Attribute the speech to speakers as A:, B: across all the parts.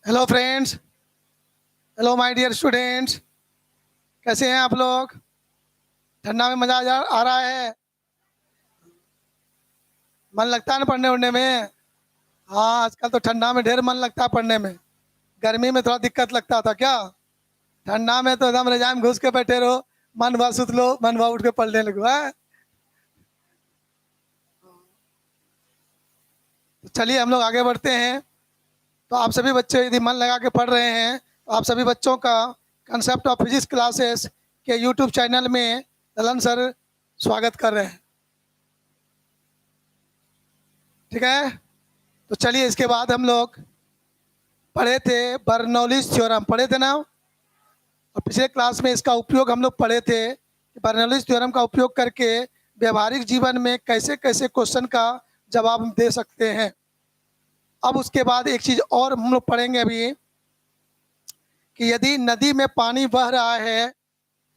A: Hello friends. Hello my dear students. कैसे हैं आप लोग? ठंडा में मज़ा आ रहा है? मन लगता है ना पढ़ने उढ़ने में? हाँ, आजकल तो ठंडा में ढेर मन लगता है पढ़ने में। गर्मी में थोड़ा दिक्कत लगता था क्या? ठंडा में तो एकदम रजाई में घुस के बैठे रहो, मन भर सुत लो, मन भर उठ के पढ़ने लगो है। तो चलिए हम लोग आगे बढ़ते हैं। तो आप सभी बच्चे यदि मन लगा के पढ़ रहे हैं तो आप सभी बच्चों का कंसेप्ट ऑफ फिजिक्स क्लासेस के यूट्यूब चैनल में ललन सर स्वागत कर रहे हैं। ठीक है, तो चलिए इसके बाद हम लोग पढ़े थे बर्नौलीज थ्योरम, पढ़े थे ना? और पिछले क्लास में इसका उपयोग हम लोग पढ़े थे कि बर्नौलीज थ्योरम का उपयोग करके व्यवहारिक जीवन में कैसे कैसे क्वेश्चन का जवाब हम दे सकते हैं। अब उसके बाद एक चीज़ और हम लोग पढ़ेंगे अभी कि यदि नदी में पानी बह रहा है,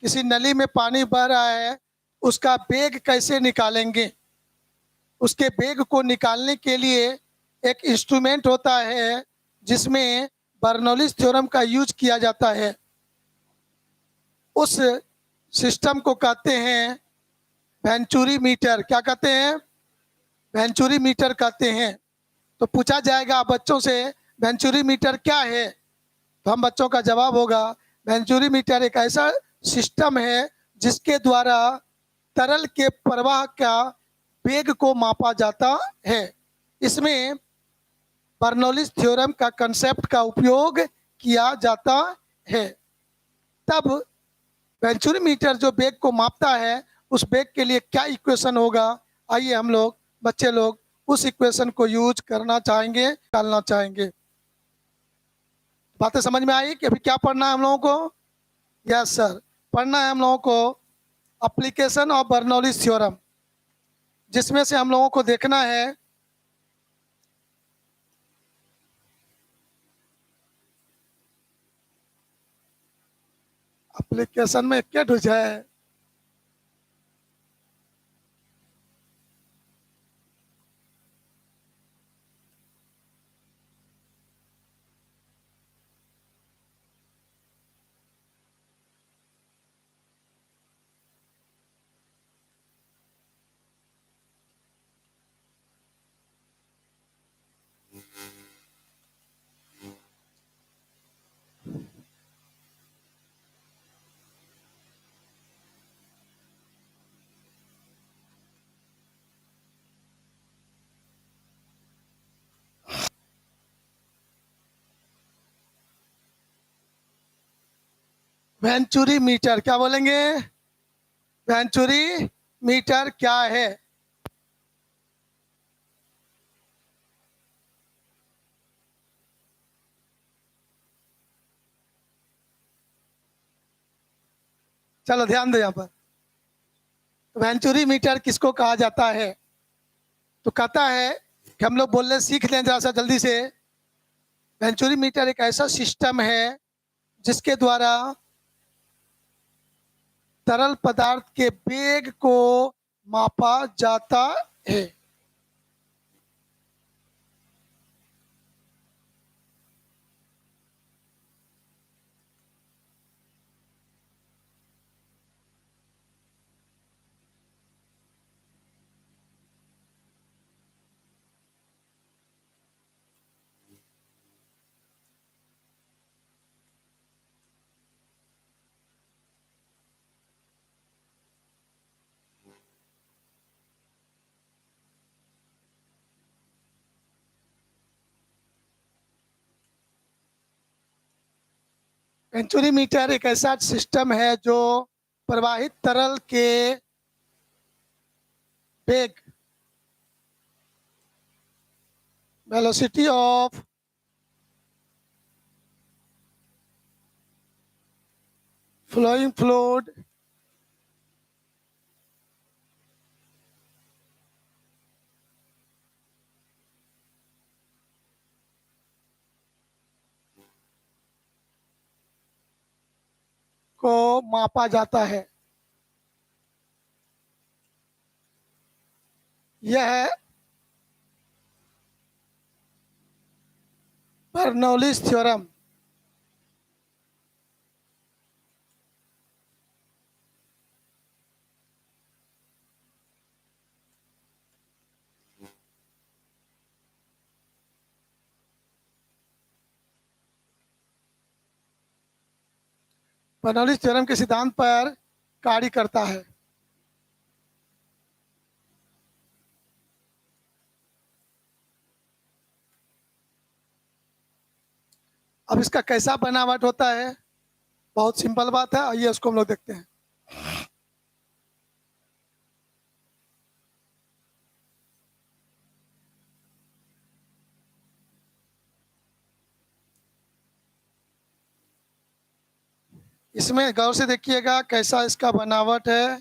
A: किसी नली में पानी बह रहा है, उसका वेग कैसे निकालेंगे। उसके वेग को निकालने के लिए एक इंस्ट्रूमेंट होता है जिसमें बर्नौलीज थ्योरम का यूज किया जाता है। उस सिस्टम को कहते हैं वेंचुरी मीटर। क्या कहते हैं? वेंचुरी मीटर कहते हैं। तो पूछा जाएगा बच्चों से वेंचुरी मीटर क्या है, तो हम बच्चों का जवाब होगा वेंचुरी मीटर एक ऐसा सिस्टम है जिसके द्वारा तरल के प्रवाह का वेग को मापा जाता है। इसमें बर्नौलीज थ्योरम का कंसेप्ट का उपयोग किया जाता है। तब वेंचुरी मीटर जो वेग को मापता है, उस वेग के लिए क्या इक्वेशन होगा, आइए हम लोग बच्चे लोग उस इक्वेशन को यूज करना चाहेंगे, डालना चाहेंगे। बातें समझ में आई कि अभी क्या पढ़ना है हम लोगों को? यस सर, पढ़ना है हम लोगों को एप्लीकेशन ऑफ बर्नौलीज थ्योरम, जिसमें से हम लोगों को देखना है एप्लीकेशन में क्या ढूंढा है। वेंचुरी मीटर क्या बोलेंगे? वेंचुरी मीटर क्या है? चलो ध्यान दो यहाँ पर। वेंचुरी मीटर किसको कहा जाता है? तो कहता है कि हम लोग बोलने सीख लें जरा सा जल्दी से। वेंचुरी मीटर एक ऐसा सिस्टम है जिसके द्वारा तरल पदार्थ के वेग को मापा जाता है। वेंचुरी मीटर एक ऐसा सिस्टम है जो प्रवाहित तरल के वेग, वेलोसिटी ऑफ फ्लोइंग फ्लूइड को मापा जाता है। यह बर्नौलीज थ्योरम। बर्नौलीज थ्योरम के सिद्धांत पर कार्य करता है। अब इसका कैसा बनावट होता है, बहुत सिंपल बात है, आइए उसको हम लोग देखते हैं। इसमें गौर से देखिएगा कैसा इसका बनावट है।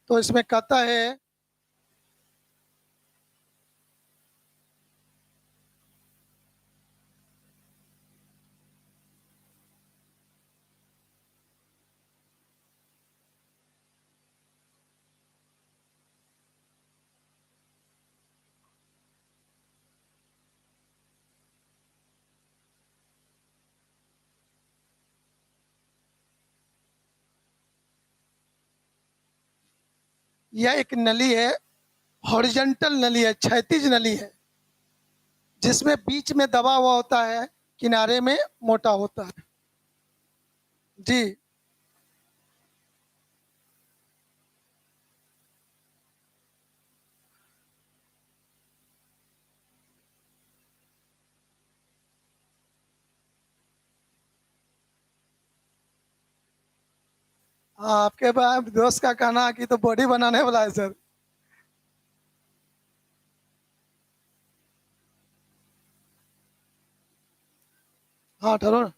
A: तो इसमें कहता है यह एक नली है, हॉरिजॉन्टल नली है, क्षैतिज नली है, जिसमें बीच में दबा हुआ होता है, किनारे में मोटा होता है। जी, हाँ, आपके दोस्त का कहना है कि तो बॉडी बनाने वाला है सर। हाँ, ठहरो ना।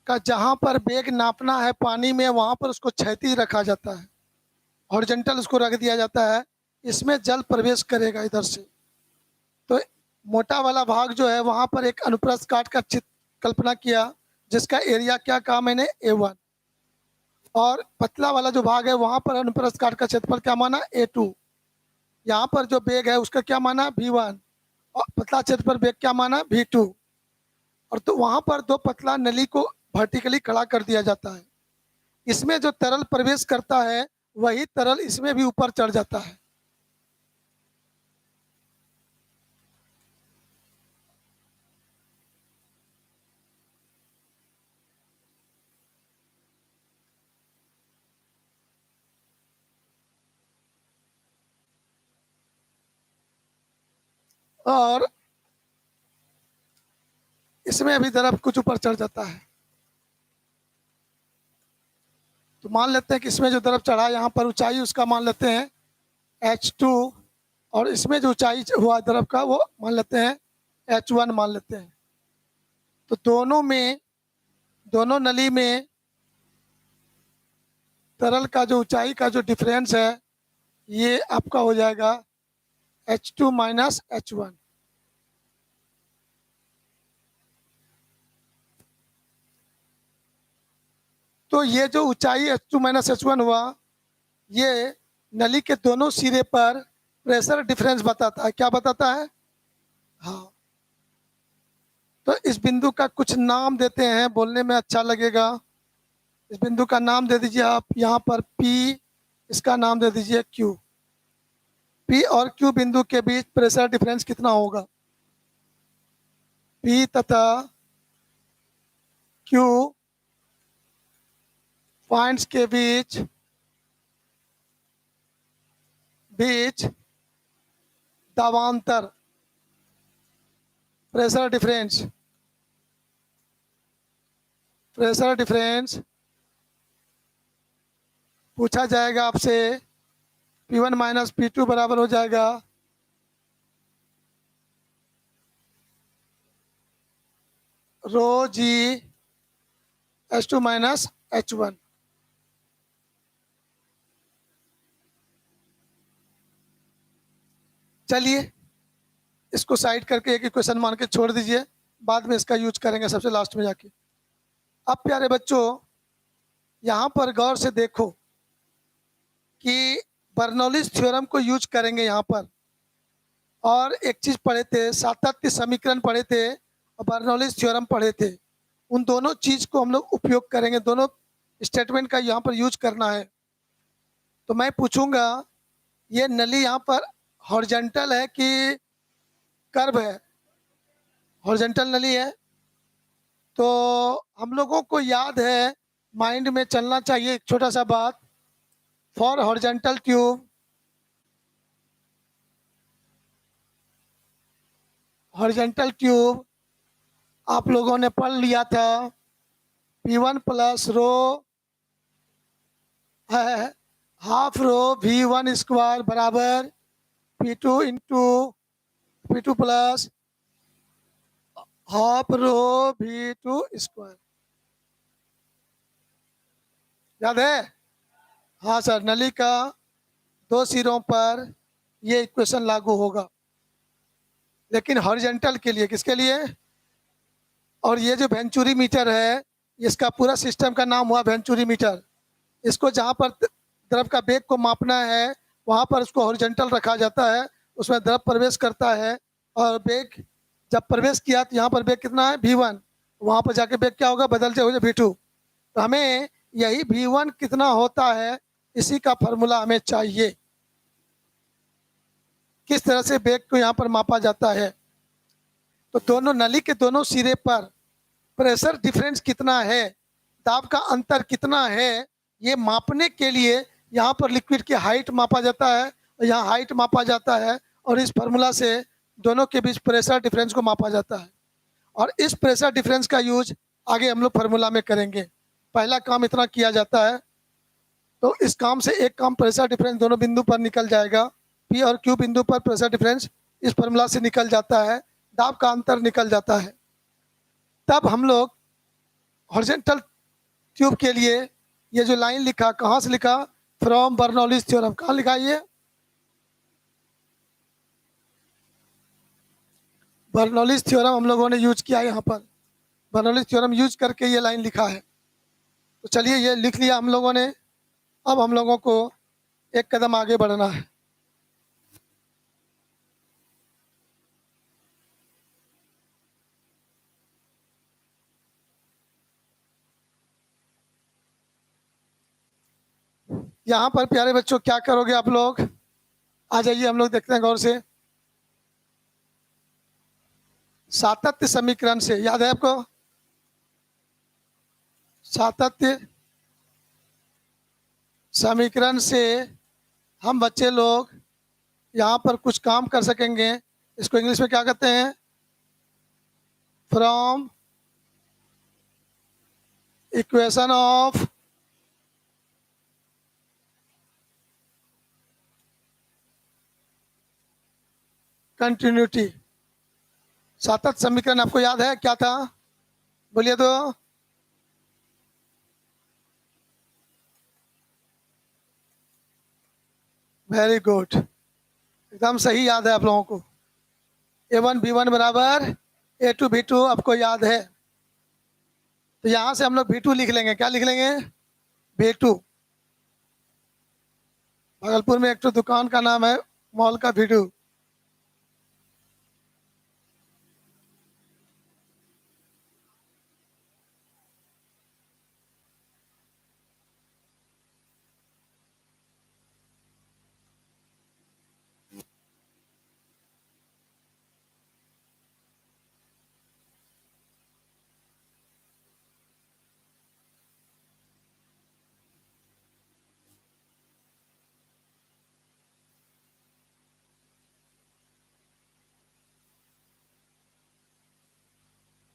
A: का जहां पर वेग नापना है पानी में, वहां पर उसको क्षैतिज रखा जाता है, हॉरिजॉन्टल उसको रख दिया जाता है। इसमें जल प्रवेश करेगा इधर से। तो मोटा वाला भाग जो है वहां पर एक अनुप्रस्थ काट का चित्र कल्पना किया, जिसका एरिया क्या कहा मैंने, A1। और पतला वाला जो भाग है वहां पर अनुप्रस्थ काट का क्षेत्रफल क्या माना, A2। यहाँ पर जो वेग है उसका क्या माना, V1। और पतला क्षेत्रफल वेग क्या माना, V2। और तो वहां पर दो पतला नली को वर्टिकली खड़ा कर दिया जाता है। इसमें जो तरल प्रवेश करता है वही तरल इसमें भी ऊपर चढ़ जाता है। और इसमें भी तरफ कुछ ऊपर चढ़ जाता है। तो मान लेते हैं कि इसमें जो तरफ चढ़ा, यहाँ पर ऊंचाई उसका मान लेते हैं H2 और इसमें जो ऊंचाई हुआ द्रव का वो मान लेते हैं H1 मान लेते हैं। तो दोनों नली में तरल का जो ऊंचाई का जो डिफरेंस है ये आपका हो जाएगा H2 माइनस H1। तो ये जो ऊंचाई H2 माइनस H1 हुआ ये नली के दोनों सिरे पर प्रेशर डिफरेंस बताता है। क्या बताता है? हाँ। तो इस बिंदु का कुछ नाम देते हैं, बोलने में अच्छा लगेगा। इस बिंदु का नाम दे दीजिए आप यहाँ पर P, इसका नाम दे दीजिए Q। P और Q बिंदु के बीच प्रेशर डिफरेंस कितना होगा? P तथा Q पॉइंट्स के बीच बीच दावांतर प्रेशर डिफरेंस पूछा जाएगा आपसे। P1 माइनस P2 बराबर हो जाएगा रो जी H2 माइनस H1। चलिए इसको साइड करके एक इक्वेशन मान के छोड़ दीजिए, बाद में इसका यूज करेंगे सबसे लास्ट में जाके। अब प्यारे बच्चों यहाँ पर गौर से देखो कि बर्नौलीज थ्योरम को यूज करेंगे यहाँ पर। और एक चीज पढ़े थे, सातत्य समीकरण पढ़े थे और बर्नौलीज थ्योरम पढ़े थे। उन दोनों चीज को हम लोग उपयोग करेंगे, दोनों स्टेटमेंट का यहाँ पर यूज करना है। तो मैं पूछूंगा ये नली यहाँ पर हॉरिजॉन्टल है कि कर्व है? हॉरिजॉन्टल नली है। तो हम लोगों को याद है, माइंड में चलना चाहिए एक छोटा सा बात। For horizontal tube, horizontal tube आप लोगों ने पढ़ लिया था P1 प्लस रो है हाफ रो V1 स्क्वायर बराबर P2 into P2 plus half rho V2 square. याद है? हाँ सर, नली का दो सिरों पर ये इक्वेशन लागू होगा, लेकिन हॉरिजॉन्टल के लिए। किसके लिए? और ये जो वेंचुरी मीटर है इसका पूरा सिस्टम का नाम हुआ वेंचुरी मीटर। इसको जहाँ पर द्रव का वेग को मापना है वहाँ पर उसको हॉरिजॉन्टल रखा जाता है। उसमें द्रव प्रवेश करता है और वेग जब प्रवेश किया तो यहाँ पर वेग कितना है V1, वहाँ पर जाके वेग क्या होगा? बदलते हुए V2। तो हमें यही V1 कितना होता है इसी का फॉर्मूला हमें चाहिए, किस तरह से वेग को यहाँ पर मापा जाता है। तो दोनों नली के दोनों सिरे पर प्रेशर डिफरेंस कितना है, दाब का अंतर कितना है, ये मापने के लिए यहाँ पर लिक्विड की हाइट मापा जाता है और यहाँ हाइट मापा जाता है और इस फार्मूला से दोनों के बीच प्रेशर डिफरेंस को मापा जाता है। और इस प्रेशर डिफरेंस का यूज आगे हम लोग फार्मूला में करेंगे। पहला काम इतना किया जाता है। तो इस काम से एक काम प्रेशर डिफरेंस दोनों बिंदु पर निकल जाएगा। P और Q बिंदु पर प्रेशर डिफरेंस इस फार्मूला से निकल जाता है, दाब का अंतर निकल जाता है। तब हम लोग हॉरिजॉन्टल ट्यूब के लिए ये जो लाइन लिखा, कहाँ से लिखा? From Bernoulli's theorem. कहाँ लिखा ये? बर्नौलीज थ्योरम हम लोगों ने यूज किया यहाँ पर। बर्नौलीज थ्योरम यूज करके ये लाइन लिखा है। तो चलिए ये लिख लिया हम लोगों ने। अब हम लोगों को एक कदम आगे बढ़ना है। यहाँ पर प्यारे बच्चों क्या करोगे आप लोग? आ जाइए हम लोग देखते हैं गौर से। सातत्य समीकरण से, याद है आपको? सातत्य समीकरण से हम बच्चे लोग यहाँ पर कुछ काम कर सकेंगे। इसको इंग्लिश में क्या कहते हैं? From equation of continuity. सातवां समीकरण आपको याद है क्या था? बोलिए तो। वेरी गुड, एकदम सही याद है आप लोगों को। A1 B1 बराबर A2 B2 आपको याद है। तो यहां से हम लोग V2 लिख लेंगे। क्या लिख लेंगे? V2। भागलपुर में एक तो दुकान का नाम है मॉल का V2।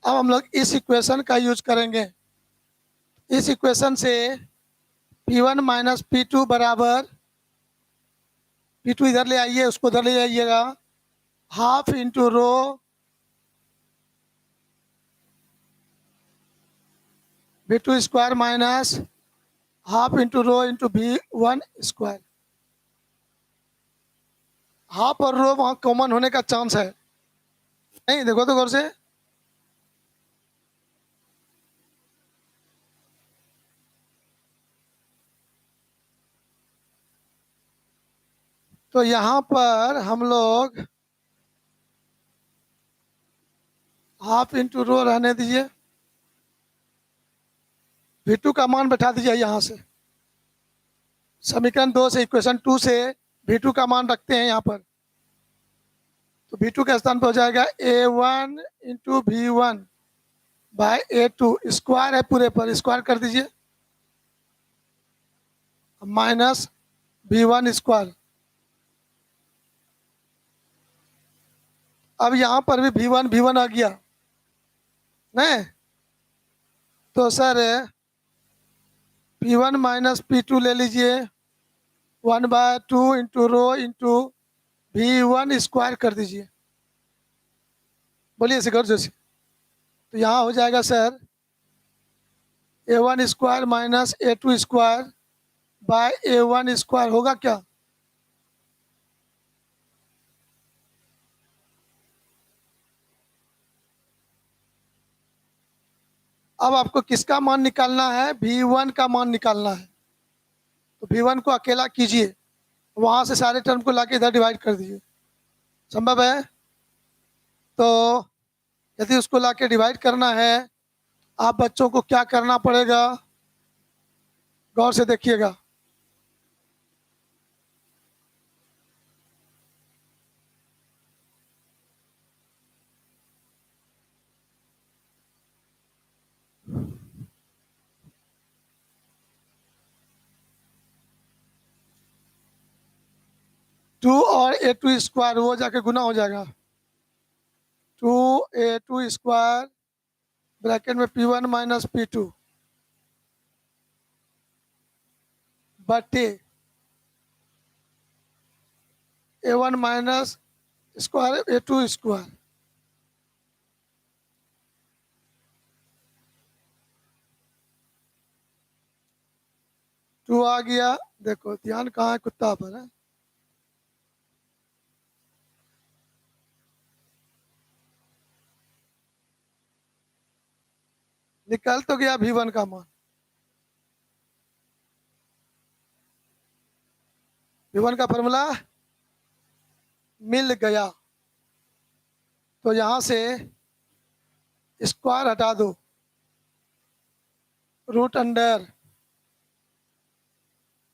A: अब हम लोग इस इक्वेशन का यूज करेंगे। इस इक्वेशन से P1 माइनस P2 बराबर, P2 इधर ले आइए, उसको उधर ले आइएगा, half into rho V2 square minus half into rho into V1 square. Half और रो वहां कॉमन होने का चांस है, नहीं? देखो तो गौर से। तो यहां पर हम लोग हाफ इंटू रो रहने दीजिए, V2 का मान बैठा दीजिए यहां से। समीकरण 2 से, इक्वेशन 2 से V2 का मान रखते हैं यहाँ पर। तो V2 के स्थान पर हो जाएगा A1 into V1 bye A2। Square है पूरे पर, स्क्वायर कर दीजिए, माइनस V1 स्क्वायर। अब यहाँ पर भी V1 आ गया, नहीं? तो सर P1 माइनस P2 ले लीजिए, 1/2 into rho into V1 square कर दीजिए। बोलिए सिकौर जोशी। तो यहाँ हो जाएगा sir A1 square minus A2 square by A1 square. होगा क्या? अब आपको किसका मान निकालना है? V1 का मान निकालना है। तो V1 को अकेला कीजिए, वहां से सारे टर्म को लाके इधर डिवाइड कर दीजिए। संभव है? तो यदि उसको लाके डिवाइड करना है, आप बच्चों को क्या करना पड़ेगा? गौर से देखिएगा। टू और A2 स्क्वायर वो जाके गुना हो जाएगा। 2A2 स्क्वायर ब्रैकेट में P1 माइनस P2 बटे A1 minus square A2 square. Two आ गया। देखो ध्यान कहाँ है? कुत्ता पर है। निकल तो गया V1 का मान। V1 का फॉर्मूला मिल गया। तो यहां से स्क्वायर हटा दो, root under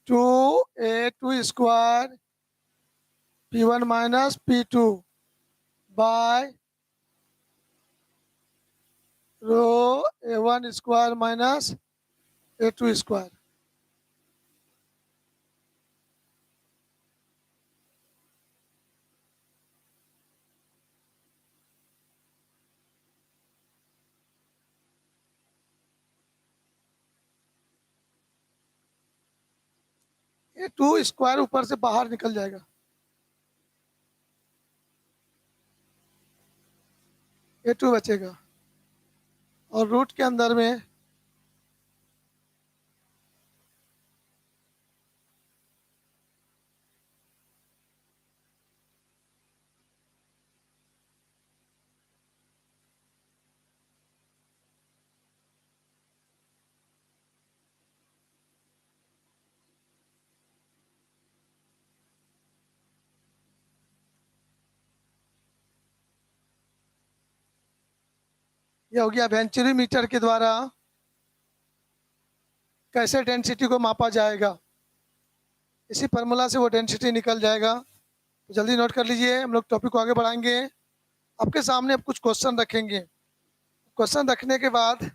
A: 2A2 square P1 minus P2 by rho A1 square minus A2 square. A2 square ऊपर से बाहर निकल जाएगा। A2 बचेगा और रूट के अंदर में यह हो गया वेंचुरी मीटर के द्वारा कैसे डेंसिटी को मापा जाएगा। इसी फार्मूला से वो डेंसिटी निकल जाएगा। तो जल्दी नोट कर लीजिए, हम लोग टॉपिक को आगे बढ़ाएंगे। आपके सामने अब कुछ क्वेश्चन रखेंगे। क्वेश्चन रखने के बाद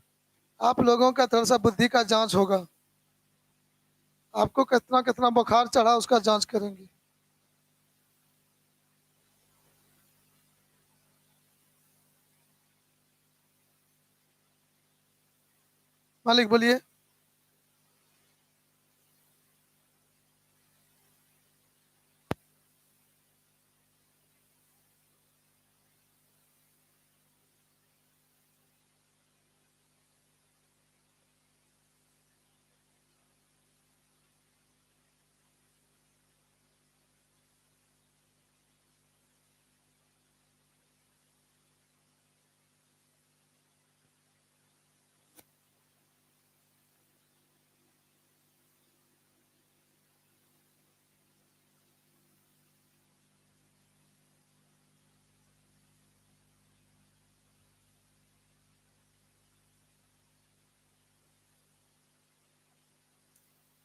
A: आप लोगों का थोड़ा सा बुद्धि का जांच होगा। आपको कितना कितना बुखार चढ़ा उसका जांच करेंगे। मालिक बोलिए।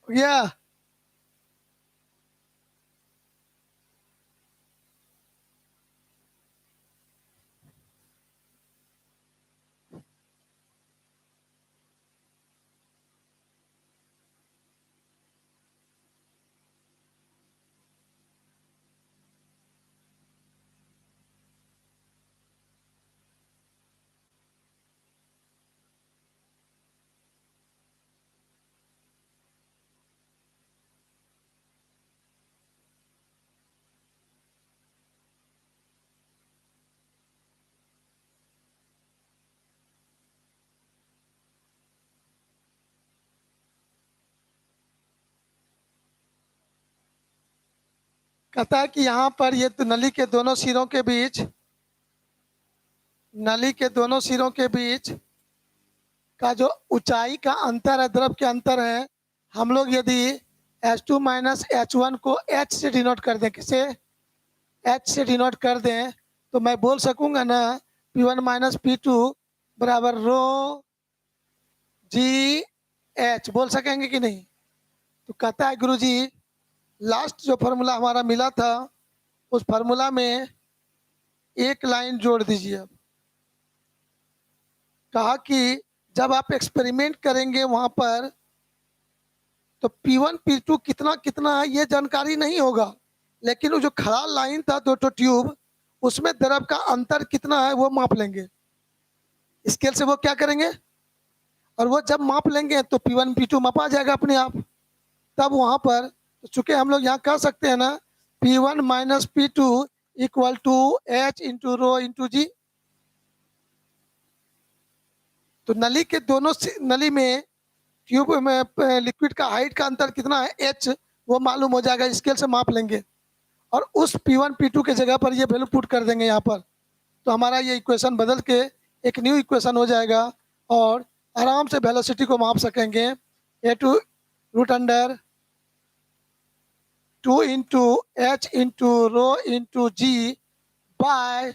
A: हो गया। कहता है कि यहाँ पर ये तो नली के दोनों सिरों के बीच, नली के दोनों सिरों के बीच का जो ऊंचाई का अंतर है, द्रव के अंतर है, हम लोग यदि H2 माइनस H1 को H से डिनोट कर दें, किसे H से डिनोट कर दें, तो मैं बोल सकूंगा ना P1 माइनस P2 बराबर रो जी एच, बोल सकेंगे कि नहीं। तो कहता है गुरुजी लास्ट जो फार्मूला हमारा मिला था उस फार्मूला में एक लाइन जोड़ दीजिए। अब कहा कि जब आप एक्सपेरिमेंट करेंगे वहां पर तो P1 P2 कितना कितना है ये जानकारी नहीं होगा, लेकिन वो जो खड़ा लाइन था दो ट्यूब, उसमें द्रव का अंतर कितना है वो माप लेंगे। स्केल से वो क्या करेंगे, और वो जब माप लेंगे तो P1 P2 मापा जाएगा अपने आप। तब वहां पर तो चूंकि हम लोग यहाँ कह सकते हैं ना P1 minus P2 equal to H into rho into g. तो नली के दोनों नली में ट्यूब में लिक्विड का हाइट का अंतर कितना है H, वो मालूम हो जाएगा, स्केल से माप लेंगे और उस P1 P2 के जगह पर ये वैल्यू पुट कर देंगे यहाँ पर। तो हमारा ये इक्वेशन बदल के एक न्यू इक्वेशन हो जाएगा और आराम से वेलोसिटी को माप सकेंगे। A2 root under 2 into H into rho into g by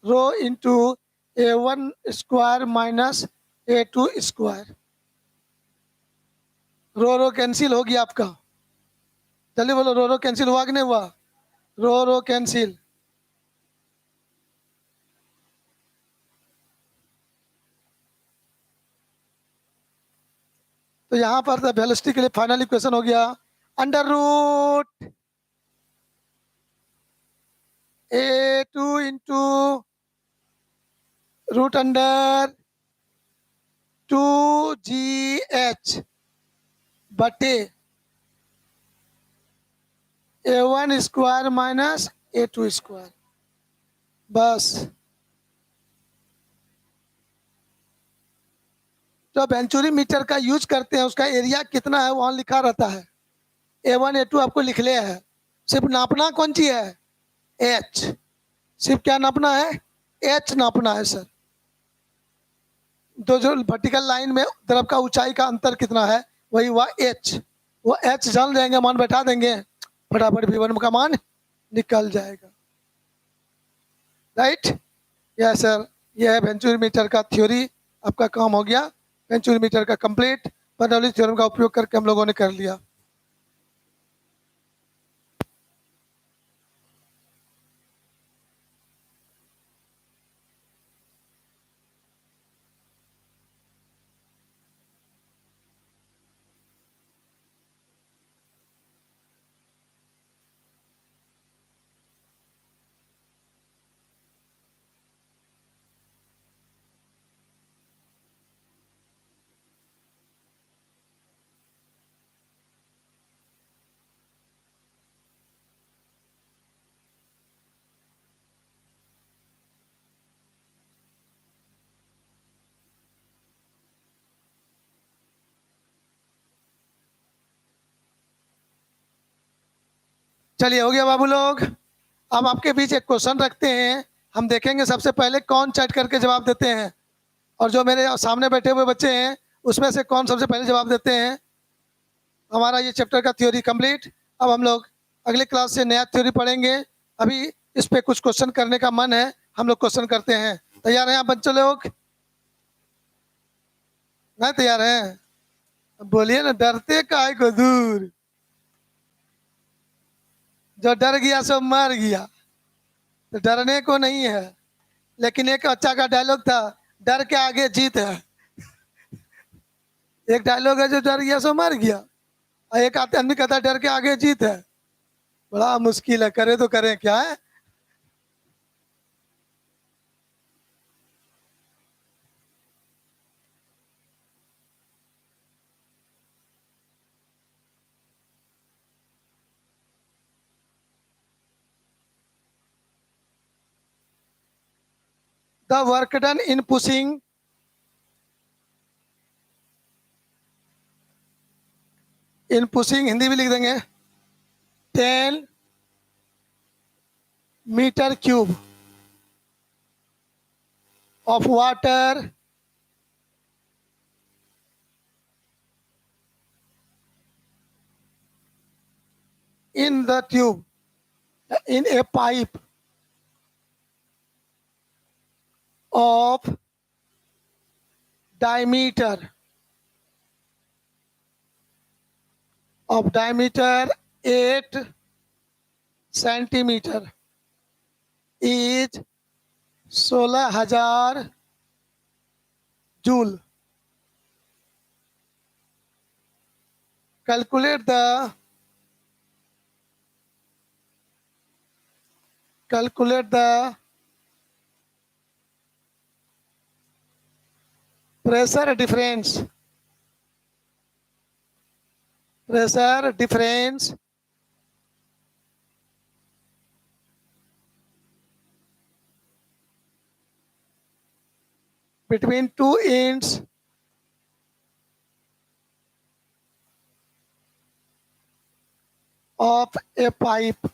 A: rho into A1 square minus A2 square. Rho cancel हो गया आपका, जल्दी बोलो रो कैंसिल हुआ कि नहीं हुआ। रो कैंसिल। तो यहाँ पर वेलोसिटी के लिए फाइनल इक्वेशन हो गया under root A2 into root under 2GH बटे A1 square minus A2 square. बस जो वेंचुरी मीटर का यूज करते हैं उसका एरिया कितना है वहाँ लिखा रहता है। A1 A2 आपको लिख लिया है। सिर्फ नापना कौन सी है? एच। सिर्फ क्या नापना है? एच नापना है सर। तो जो वर्टिकल लाइन में तरफ का ऊंचाई का अंतर कितना है वही हुआ एच। वो एच जान जाएंगे, मान बैठा देंगे, फटाफट V1 का मान निकल जाएगा। राइट? यस सर, यह है वेंचुरी मीटर का थ्योरी। आपका काम हो गया वेंचुरी मीटर का कंप्लीट। बर्नौली थ्योरम का उपयोग करके हम लोगों ने कर लिया। चलिए हो गया बाबू लोग। अब आपके बीच एक क्वेश्चन रखते हैं, हम देखेंगे सबसे पहले कौन चैट करके जवाब देते हैं, और जो मेरे सामने बैठे हुए बच्चे हैं उसमें से कौन सबसे पहले जवाब देते हैं। हमारा ये चैप्टर का थ्योरी कंप्लीट। अब हम लोग अगले क्लास से नया थ्योरी पढ़ेंगे। अभी इस पे कुछ क्वेश्चन करने का मन है, हम लोग क्वेश्चन करते हैं। तैयार हैं आप बच्चों लोग? नहीं तैयार हैं? बोलिए ना, डरते काहे को दूर, जो डर गया सो मर गया। तो डरने को नहीं है, लेकिन एक अच्छा का डायलॉग था, डर के आगे जीत है। एक डायलॉग है जो डर गया सो मर गया, और एक आदमी कहता है डर के आगे जीत है। बड़ा मुश्किल है, करे तो करें क्या है। The work done in pushing, in pushing Hindi में लिख देंगे 10 metre cube of water in the tube, in a pipe of diameter 8 centimetre is 16,000 joule. Calculate the pressure difference between two ends of a pipe।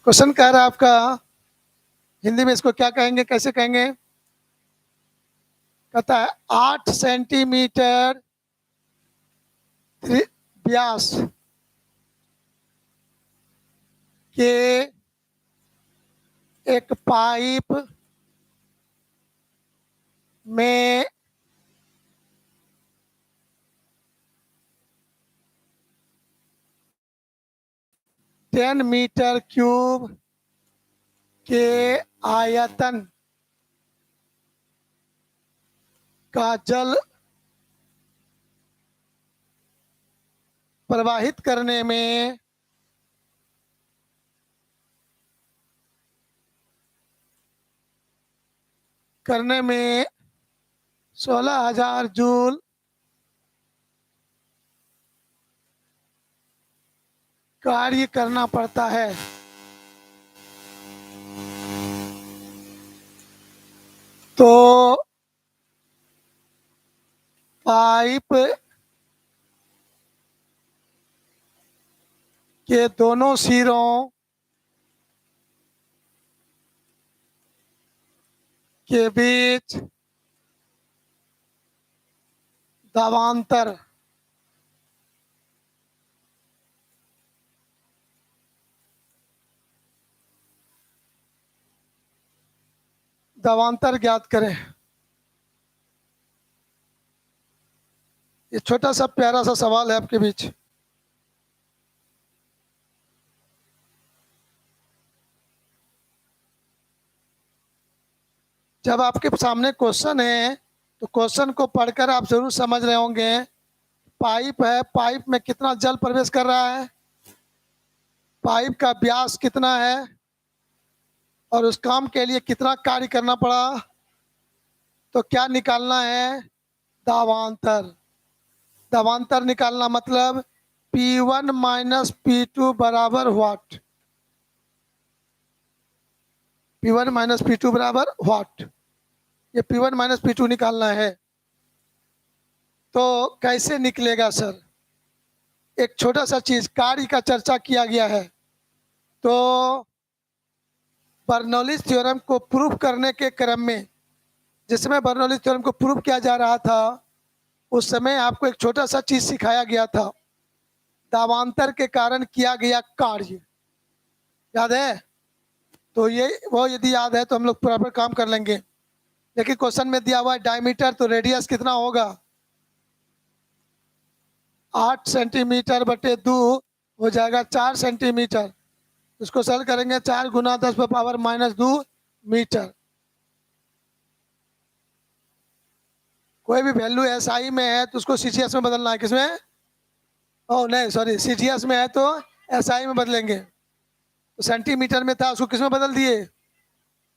A: Question कह रहा है आपका, हिंदी में इसको क्या कहेंगे, कैसे कहेंगे? कहता है 8 सेंटीमीटर व्यास के एक पाइप में 10 मीटर क्यूब के आयतन का जल प्रवाहित करने में करने में 16,000 जूल कार्य करना पड़ता है। तो पाइप के दोनों सिरों के बीच दावांतर दावांतर ज्ञात करें। ये छोटा सा प्यारा सा सवाल है आपके बीच। जब आपके सामने क्वेश्चन है तो क्वेश्चन को पढ़कर आप जरूर समझ रहे होंगे। पाइप है, पाइप में कितना जल प्रवेश कर रहा है, पाइप का व्यास कितना है और उस काम के लिए कितना कार्य करना पड़ा, तो क्या निकालना है, दावांतर। दावांतर निकालना मतलब P1 माइनस P2 बराबर व्हाट, P1 माइनस P2 बराबर व्हाट। ये P1 माइनस P2 निकालना है। तो कैसे निकलेगा सर? एक छोटा सा चीज कार्य का चर्चा किया गया है। तो बर्नौलीज थ्योरम को प्रूफ करने के क्रम में, जिसमें बर्नौलीज थ्योरम को प्रूफ किया जा रहा था, उस समय आपको एक छोटा सा चीज सिखाया गया था, दावांतर के कारण किया गया कार्य। याद है? तो ये वो यदि याद है तो हम लोग बराबर काम कर लेंगे। लेकिन क्वेश्चन में दिया हुआ है डायमीटर, तो रेडियस कितना होगा, 8 सेंटीमीटर बटे 2 हो जाएगा 4 सेंटीमीटर। इसको सरल करेंगे 4 गुना 10 पर पावर माइनस 2 मीटर। कोई भी वैल्यू एसआई में है तो उसको सीजीएस में बदलना है। किसमें? ओह नहीं सॉरी, सीजीएस में है तो एसआई में बदलेंगे। तो सेंटीमीटर में था, उसको किसमें बदल दिए।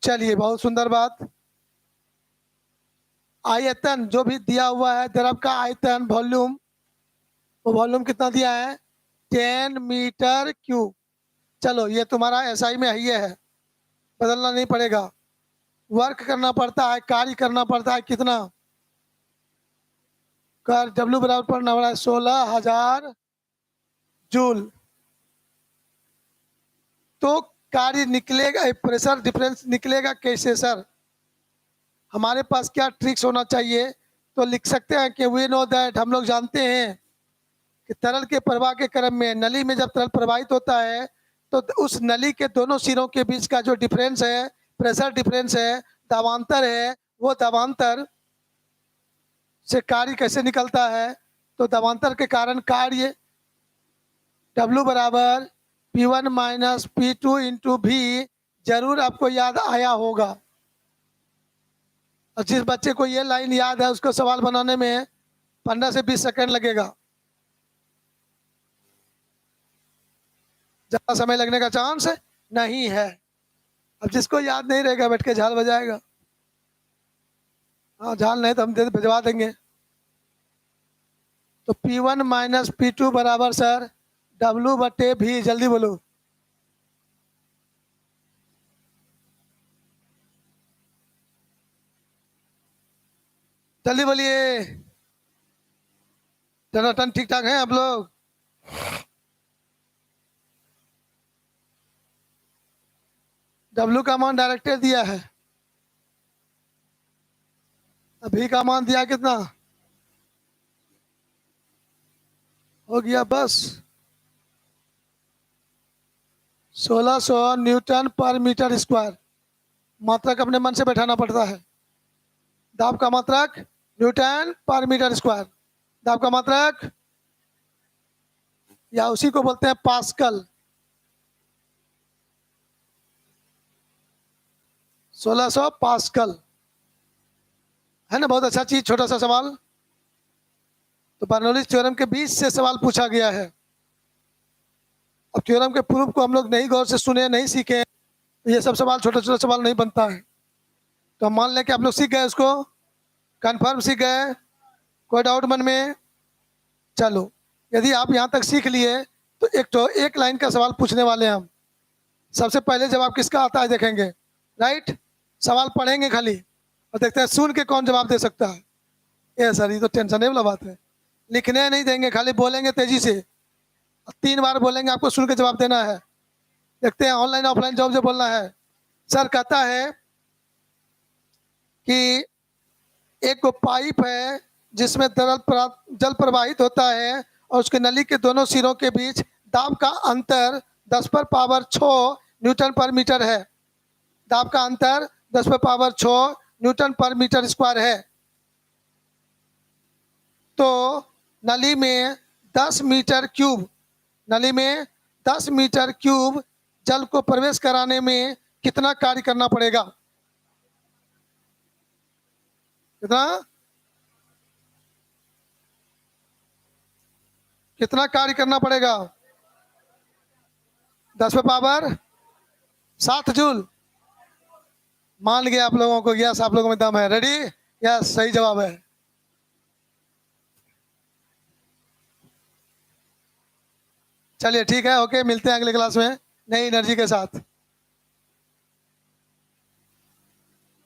A: चलिए, बहुत सुंदर बात। आयतन जो भी दिया हुआ है, द्रव का आयतन वॉल्यूम, वो वॉल्यूम कितना दिया है, 10 मीटर क्यूब। चलो ये तुम्हारा एसआई में ही है, बदलना नहीं पड़ेगा। वर्क करना पड़ता है, कार्य करना पड़ता है कितना, कर डब्ल्यू बराबर पड़ना पड़ा है 16,000 जूल। तो कार्य निकलेगा, प्रेशर डिफरेंस निकलेगा कैसे सर? हमारे पास क्या ट्रिक्स होना चाहिए? तो लिख सकते हैं कि वी नो दैट, हम लोग जानते हैं कि तरल के प्रवाह के क्रम में नली में जब तरल प्रवाहित होता है तो उस नली के दोनों सिरों के बीच का जो डिफरेंस है, प्रेशर डिफरेंस है, दावांतर है, वो दावांतर से कार्य कैसे निकलता है। तो दावांतर के कारण कार्य W बराबर P1 माइनस P2 इंटू भी जरूर आपको याद आया होगा। और जिस बच्चे को ये लाइन याद है उसको सवाल बनाने में 15 से 20 सेकंड लगेगा, ज्यादा समय लगने का चांस नहीं है। अब जिसको याद नहीं रहेगा बैठ के झाल बजाएगा। हाँ, झाल नहीं तो हम भिजवा देंगे। तो P1 माइनस P2 बराबर सर W बटे भी, जल्दी बोलो। जल्दी बोलिए, टनाटन ठीक ठाक हैं आप लोग? W का मान डायरेक्ट दिया है, अभी का मान दिया कितना हो गया, बस 1600 न्यूटन पर मीटर स्क्वायर। मात्रक अपने मन से बैठाना पड़ता है। दाब का मात्रक न्यूटन पर मीटर स्क्वायर, दाब का मात्रक, या उसी को बोलते हैं पास्कल। 1600 पास्कल है ना, बहुत अच्छा चीज, छोटा सा सवाल। तो बर्नौलीज थ्योरम के बीच से सवाल पूछा गया है। अब थ्योरम के प्रूफ को हम लोग नहीं गौर से सुने, नहीं सीखे, तो ये सब सवाल, छोटा छोटा सवाल नहीं बनता है। तो हम मान लें कि आप लोग सीख गए, उसको कंफर्म सीख गए, कोई डाउट मन में? चलो, यदि आप यहाँ तक सीख लिए तो एक लाइन का सवाल पूछने वाले हैं हम। सबसे पहले जवाब किसका आता है देखेंगे, राइट? सवाल पढ़ेंगे खाली और देखते हैं सुन के कौन जवाब दे सकता है। ये सर ये तो टेंशन वाला बात है। लिखने नहीं देंगे, खाली बोलेंगे तेजी से, 3 बार बोलेंगे, आपको सुन के जवाब देना है। देखते हैं ऑनलाइन ऑफलाइन जॉब जो बोलना है। सर कहता है कि एक वो पाइप है जिसमें जल प्रवाहित होता है और उसके नली के दोनों सिरों के बीच दाब का अंतर 10 पर पावर 6 न्यूटन पर मीटर है। दाब का अंतर 10 पर पावर 6 न्यूटन पर मीटर स्क्वायर है। तो नली में 10 मीटर क्यूब, नली में 10 मीटर क्यूब जल को प्रवेश कराने में कितना कार्य करना पड़ेगा? कितना कितना कार्य करना पड़ेगा? 10 पे पावर 7 जूल। मान गया आप लोगों को, यस आप लोगों में दम है। रेडी? यस सही जवाब है। चलिए ठीक है, ओके, मिलते हैं अगले क्लास में नई एनर्जी के साथ।